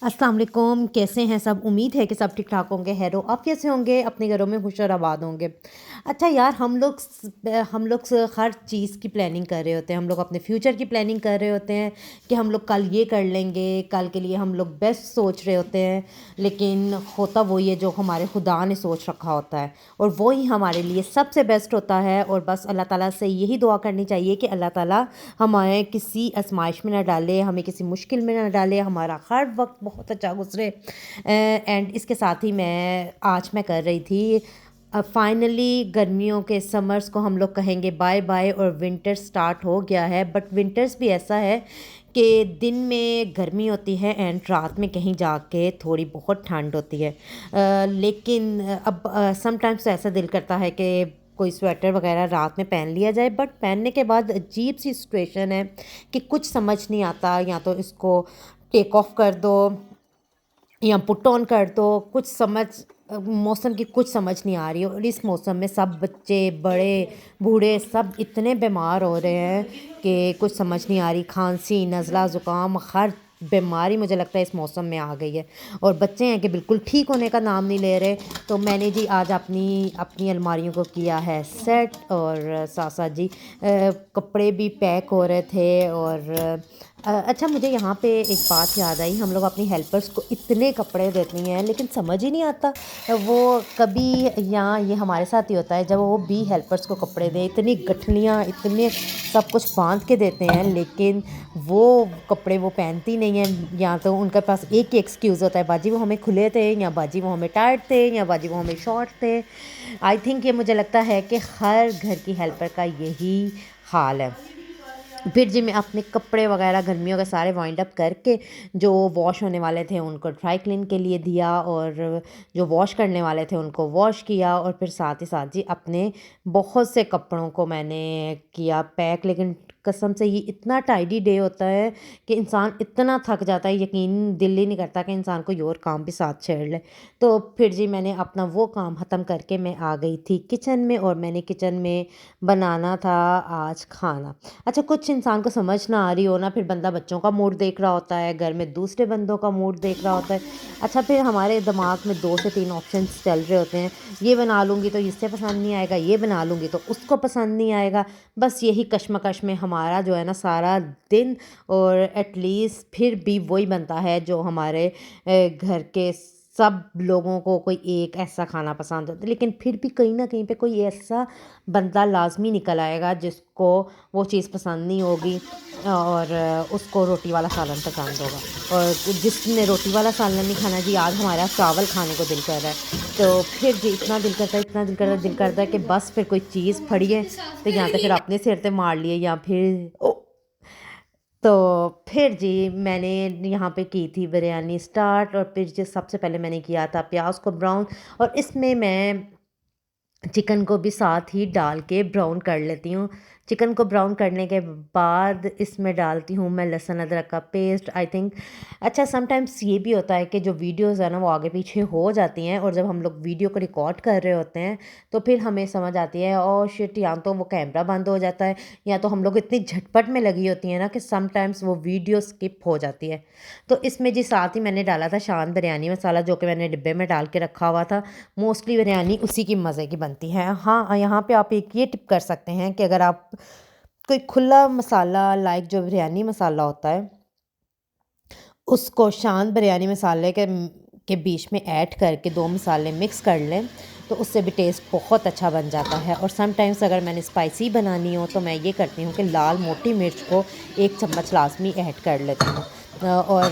अस्सलाम वालेकुम, कैसे हैं सब? उम्मीद है कि सब ठीक ठाक होंगे। हैरो आप कैसे होंगे? अपने घरों में खुश और आबाद होंगे। अच्छा यार, हम लोग हर चीज़ की प्लानिंग कर रहे होते हैं। हम लोग अपने फ्यूचर की प्लानिंग कर रहे होते हैं कि हम लोग कल ये कर लेंगे, कल के लिए हम लोग बेस्ट सोच रहे होते हैं। लेकिन होता वही है जो हमारे खुदा ने सोच रखा होता है, और वही हमारे लिए सबसे बेस्ट होता है। और बस अल्लाह ताला से यही दुआ करनी चाहिए कि अल्लाह ताला हमें किसी आजमाइश में ना डाले, हमें किसी मुश्किल में ना डाले, हमारा हर वक्त बहुत अच्छा गुजरे। एंड इसके साथ ही मैं कर रही थी, फाइनली गर्मियों के समर्स को हम लोग कहेंगे बाय बाय और विंटर स्टार्ट हो गया है। बट विंटर्स भी ऐसा है कि दिन में गर्मी होती है एंड रात में कहीं जाके थोड़ी बहुत ठंड होती है। लेकिन अब समटाइम्स तो ऐसा दिल करता है कि कोई स्वेटर वगैरह रात में पहन लिया जाए, बट पहनने के बाद अजीब सी सिचुएशन है कि कुछ समझ नहीं आता। या तो इसको टेक ऑफ कर दो या पुट ऑन कर दो, कुछ समझ मौसम की कुछ समझ नहीं आ रही। और इस मौसम में सब बच्चे बड़े बूढ़े सब इतने बीमार हो रहे हैं कि कुछ समझ नहीं आ रही। खांसी, नज़ला, ज़ुकाम, हर बीमारी मुझे लगता है इस मौसम में आ गई है। और बच्चे हैं कि बिल्कुल ठीक होने का नाम नहीं ले रहे। तो मैंने जी आज अपनी अपनी अलमारियों को किया है सेट, और साथ साथ जी कपड़े भी पैक हो रहे थे। और अच्छा, मुझे यहाँ पे एक बात याद आई। हम लोग अपनी हेल्पर्स को इतने कपड़े देती हैं लेकिन समझ ही नहीं आता वो कभी, यहाँ ये हमारे साथ ही होता है जब वो भी हेल्पर्स को कपड़े दें, इतनी गठलियाँ इतने सब कुछ बांध के देते हैं, लेकिन वो कपड़े वो पहनती नहीं हैं। या तो उनके पास एक ही एक्सक्यूज़ होता है, बाजी वो हमें खुले थे, या बाजी वो हमें टाइट थे, या बाजी वो हमें शॉर्ट थे। आई थिंक ये मुझे लगता है कि हर घर की हेल्पर का यही हाल है। फिर जी मैं अपने कपड़े वगैरह गर्मियों के सारे वाइंड अप करके, जो वॉश होने वाले थे उनको ड्राई क्लीन के लिए दिया, और जो वॉश करने वाले थे उनको वॉश किया। और फिर साथ ही साथ जी अपने बहुत से कपड़ों को मैंने किया पैक। लेकिन कसम से ये इतना टाइडी डे होता है कि इंसान इतना थक जाता है, यकीन दिल ही नहीं करता कि इंसान कोई और काम भी साथ छेड़ ले। तो फिर जी मैंने अपना वो काम ख़त्म करके मैं आ गई थी किचन में, और मैंने किचन में बनाना था आज खाना। अच्छा, कुछ इंसान को समझ ना आ रही हो ना, फिर बंदा बच्चों का मूड देख रहा होता है, घर में दूसरे बंदों का मूड देख रहा होता है। अच्छा, फिर हमारे दिमाग में 2 से 3 ऑप्शंस चल रहे होते हैं। ये बना लूँगी तो इससे पसंद नहीं आएगा, ये बना लूँगी तो उसको पसंद नहीं आएगा। बस यही कश्मकश में हमारा जो है ना सारा दिन। और एटलीस्ट फिर भी वही बनता है जो हमारे घर के सब लोगों को कोई एक ऐसा खाना पसंद होता है। लेकिन फिर भी कहीं ना कहीं पे कोई ऐसा बंदा लाजमी निकल आएगा जिसको वो चीज़ पसंद नहीं होगी, और उसको रोटी वाला सालन पसंद होगा। और जिसने रोटी वाला सालन नहीं खाना, जी आज हमारा चावल खाने को दिल कर रहा है। तो फिर जी इतना दिल करता है, इतना दिल करता है कि बस फिर कोई चीज़ फड़िए तो या तो फिर अपने सिर पे मार लिए, या फिर तो फिर जी मैंने यहाँ पे की थी बिरयानी स्टार्ट। और फिर जी सबसे पहले मैंने किया था प्याज को ब्राउन, और इसमें मैं चिकन को भी साथ ही डाल के ब्राउन कर लेती हूँ। चिकन को ब्राउन करने के बाद इसमें डालती हूँ मैं लहसुन अदरक का पेस्ट। आई थिंक अच्छा, समटाइम्स ये भी होता है कि जो वीडियोज़ है ना वो आगे पीछे हो जाती हैं, और जब हम लोग वीडियो को रिकॉर्ड कर रहे होते हैं तो फिर हमें समझ आती है ओ शिट, या तो वो कैमरा बंद हो जाता है, या तो हम लोग इतनी झटपट में लगी होती हैं ना कि समटाइम्स वो वीडियो स्किप हो जाती है। तो इसमें जी साथ ही मैंने डाला था शान बिरयानी मसाला, जो कि मैंने डिब्बे में डाल के रखा हुआ था। मोस्टली बिरयानी उसी की मज़े की बनती है। हाँ, यहाँ पे आप एक ये टिप कर सकते हैं कि अगर आप कोई खुला मसाला लाइक जो बिरयानी मसाला होता है उसको शान बिरयानी मसाले के बीच में ऐड करके 2 मसाले मिक्स कर लें तो उससे भी टेस्ट बहुत अच्छा बन जाता है। और समटाइम्स अगर मैंने स्पाइसी बनानी हो तो मैं ये करती हूँ कि लाल मोटी मिर्च को 1 चम्मच लाजमी ऐड कर लेती हूँ। और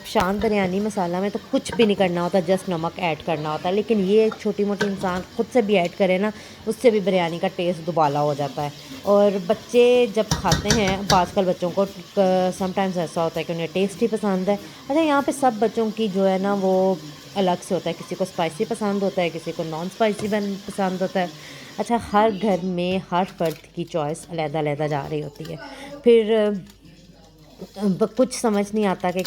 शान बिरयानी मसाला में तो कुछ भी नहीं करना होता, जस्ट नमक ऐड करना होता है। लेकिन ये छोटी मोटी इंसान खुद से भी ऐड करे ना, उससे भी बिरयानी का टेस्ट दुबाला हो जाता है। और बच्चे जब खाते हैं, अब आजकल बच्चों को समटाइम्स ऐसा होता है कि उन्हें टेस्ट ही पसंद है। अच्छा, यहाँ पे सब बच्चों की जो है ना वो अलग से होता है, किसी को स्पाइसी पसंद होता है, किसी को नॉन स्पाइसी पसंद होता है। अच्छा, हर घर में हर फर्द की चॉइस अलग-अलग जा रही होती है। फिर कुछ समझ नहीं आता कि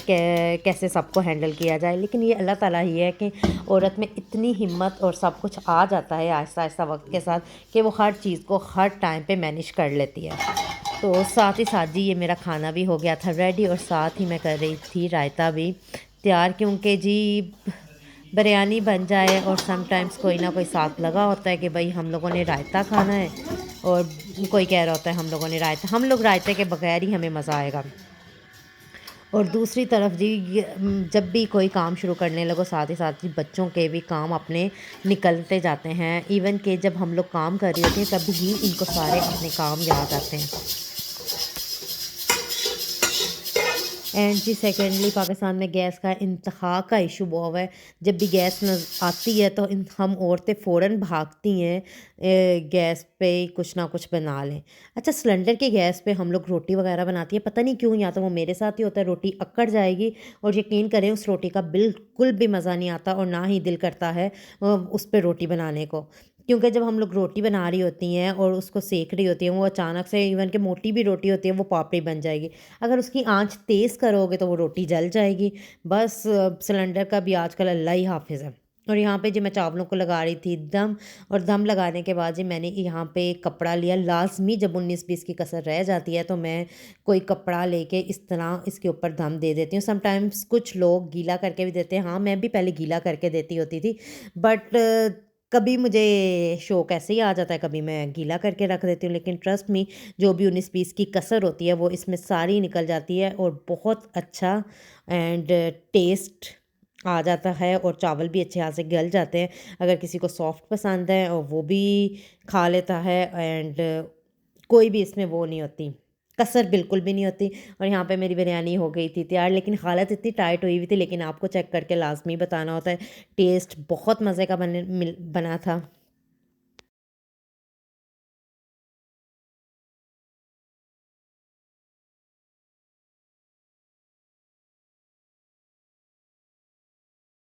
कैसे सबको हैंडल किया जाए। लेकिन ये अल्लाह ताला ही है कि औरत में इतनी हिम्मत और सब कुछ आ जाता है आहिस्ता आहिस्ता वक्त के साथ, कि वो हर चीज़ को हर टाइम पे मैनेज कर लेती है। तो साथ ही साथ जी ये मेरा खाना भी हो गया था रेडी, और साथ ही मैं कर रही थी रायता भी। तैयार, क्योंकि जी बिरयानी बन जाए और समटाइम्स कोई ना कोई साथ लगा होता है कि भाई हम लोगों ने रायता खाना है, और कोई कह रहा होता है हम लोगों ने रायता, हम लोग रायते के बगैर ही हमें मज़ा आएगा। और दूसरी तरफ जी जब भी कोई काम शुरू करने लगो, साथ ही साथ जी बच्चों के भी काम अपने निकलते जाते हैं। इवन कि जब हम लोग काम कर रही होती हैं तब भी इनको सारे अपने काम याद आते हैं। एंड जी सेकेंडली पाकिस्तान में गैस का इंतहा का इशू बहुत हुआ है। जब भी गैस आती है तो हम औरतें फ़ौरन भागती हैं गैस पे कुछ ना कुछ बना लें। अच्छा, सिलेंडर के गैस पे हम लोग रोटी वगैरह बनाती है, पता नहीं क्यों, या तो वो मेरे साथ ही होता है, रोटी अकड़ जाएगी और यकीन करें उस रोटी का बिल्कुल भी मज़ा नहीं आता और ना ही दिल करता है उस पर रोटी बनाने को। क्योंकि जब हम लोग रोटी बना रही होती हैं और उसको सेक रही होती हैं, वो अचानक से, इवन कि मोटी भी रोटी होती है, वो पापड़ी बन जाएगी। अगर उसकी आँच तेज़ करोगे तो वो रोटी जल जाएगी। बस सिलेंडर का भी आजकल अल्लाह ही हाफ़िज़ है। और यहाँ पे जी मैं चावलों को लगा रही थी दम, और दम लगाने के बाद जी मैंने यहाँ पे एक कपड़ा लिया। लाज़मी जब 19-20 की कसर रह जाती है तो मैं कोई कपड़ा लेके इस तरह इसके ऊपर दम दे देती हूँ। समटाइम्स कुछ लोग गीला करके भी देते हैं। हाँ, मैं भी पहले गीला करके देती होती थी, बट कभी मुझे शौक ऐसे ही आ जाता है, कभी मैं गीला करके रख देती हूँ। लेकिन ट्रस्ट मी, जो भी 19-20 की कसर होती है वो इसमें सारी निकल जाती है और बहुत अच्छा एंड टेस्ट आ जाता है, और चावल भी अच्छे यहाँ से गल जाते हैं। अगर किसी को सॉफ्ट पसंद है और वो भी खा लेता है, एंड कोई भी इसमें वो नहीं होती, कसर बिल्कुल भी नहीं होती। और यहाँ पे मेरी बिरयानी हो गई थी तैयार, लेकिन हालत इतनी टाइट हुई हुई थी, लेकिन आपको चेक करके लाज़मी बताना होता है। टेस्ट बहुत मज़े का बना था।